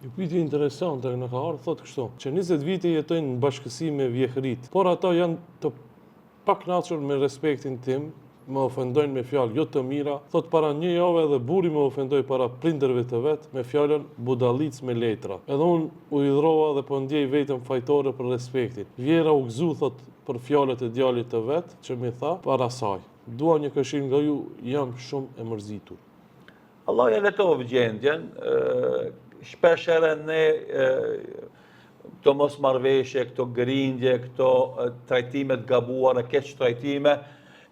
Një pyetje interesante në ka ardhur thotë kështu, që 20 vite jetojnë në bashkësi me vjehrit, por ata janë të pakënaqur me respektin tim, më ofendojnë me fjalë jo të mira, thot para një jave edhe burri më ofendoi para prindërve të vet me fjalën budallic me letra. Edhe unë u hidhrova dhe po ndjej vetëm fajtore për respektin. Vjera u gëzu thot për fjalët e djalit të vet që më tha para saj. Dua një këshill nga ju, jam shumë e mërzitur. Allah ja letovë gjendjen, shpesh herë ne këto mosmarrveshje, këto grindje, këto trajtime të gabuara, keq trajtime,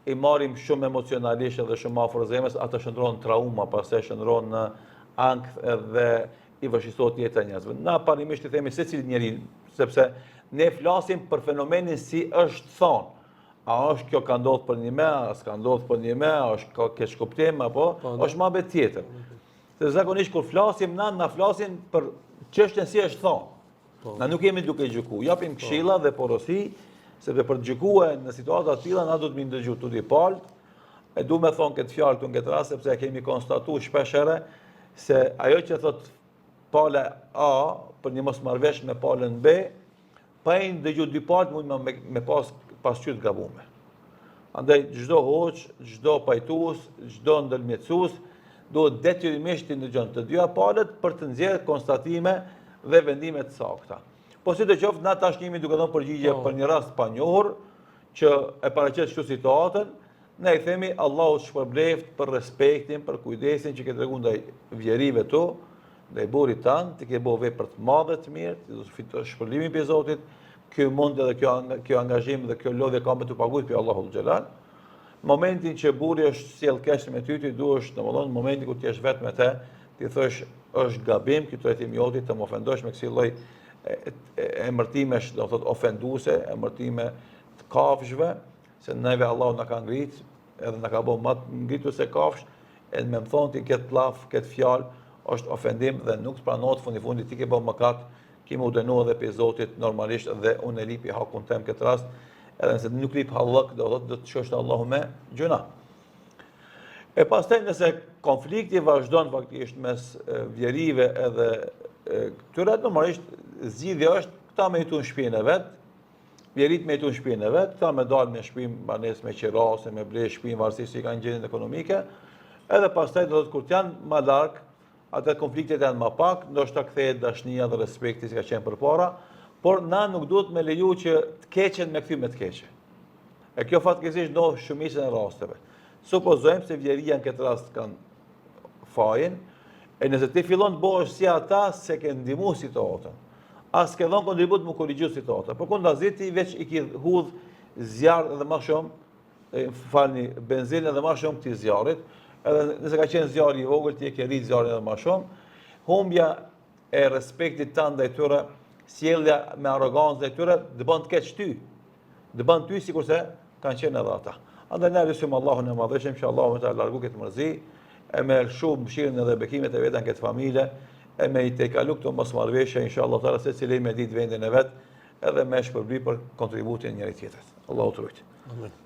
i marrim shumë emocionalisht edhe shumë afër zemrës, ata shndron trauma, pastaj shndron në ankth edhe i vështirësohet jeta e njerëzve. Na parimisht i themi secili njeri, sepse ne flasim për fenomenin si është thonë. A është kjo ka ndodhur për një me, a s'ka ndodhur për një me, a është ka keq kuptim apo është më bet tjetër. Se zakonisht kur flasim na flasim për çështjen si është thonë. Na nuk jemi duke gjykuar, japim këshilla dhe porosi, sepse për të gjykuar në situata të tilla na do të më ndëgju tuti palët. E du me thonë këtë fjalë këtu në këtë rast sepse kemi konstatuar shpesh herë se ajo që thot pala A për një mosmarrveshje me palën B, pa i ndëgju dy palët mund me pasqyrë të gabuar. Andaj çdo hoç, çdo pajtues, çdo ndërmjetësues duhet detyrimisht të ndëgjon të dyja palët për të nxjerrë konstatime dhe vendime të sakta. Po si të qoftë, na tash jemi duke dhënë përgjigje për një rast pa njohur që e paraqet kështu situatën, ne i themi Allahu shpërbleft për respektin, për kujdesin që ke treguar ndaj vjerive tu, ndaj burrit tan, ti ke bërë vepër të mëdha të mirë, ti do të fitosh shpërblimin prej Zotit. Kjo mund edhe kjo angazhim dhe kjo lodhje ka me të paguajtur prej Allahut xhelal. Momentin që burri është sjell keq me ty, ti duhesh domodin momentin kur ti je vetëm me të, ti thosh është gabim ky trajtim joti të më ofendosh me kësaj lloj emërtimesh, do thotë ofenduese, emërtime të kafshëve, se neve Allahu na ka ngrit, edhe na ka bërë më të ngritur se kafsh, edhe më thon ti këtë llaf, këtë fjalë është ofendim dhe nuk pranohet fundit ti ke bërë mëkat, kemi u dënuar edhe pe Zotit normalisht dhe unë e lipi hakun tem këtë rast, edhe nëse nuk lip hallak, do thotë do të shosh Allahu me gjuna. E pastaj nëse konflikti vazhdon faktikisht mes vjerive edhe këtyre, normalisht zgjidhja është këta me jetu në shtëpinë e vet, vjerit me jetu në shtëpinë e vet, këta me dalë me shtëpi banesë me qirase, me ble shtëpi varësisht si kanë gjendjen ekonomike, edhe pastaj do të kur të janë më larg, atë konfliktet janë më pak, ndoshta kthehet dashnia dhe respekti që ka qenë përpara, por na nuk duhet me leju që të keqen me kthy me të keqe. E kjo fatkeqësisht ndodh shumicën e rasteve. Supozojmë se vjeria në këtë rast kanë fajin, e nëse ti fillon të bëhesh si ata se ke ndihmuar situatën, as ke dhënë kontribut më korrigjuar situatën. Përkundazi ti veç i ke hudh zjarr edhe më shumë, falni, benzinë edhe më shumë këtij zjarrit, edhe nëse ka qenë zjarri i vogël ti e ke rrit zjarrin edhe më shumë, humbja e respektit tënd ndaj tyre, sjellja me arrogancë ndaj tyre, do bën të keq ty. Do bën ty sikurse kanë qenë edhe ata. Andaj ne lutim Allahun e Madhëshëm që Allahu ta largu këtë mërzi, e me shumë mëshirën edhe bekimet e veta në këtë familje, e me i tejkalu këto mosmarrveshje, inshallah taala secili me ditë vendin e vet, edhe me shpërbly për kontributin njëri tjetrit. Allahu të rujt. Amen.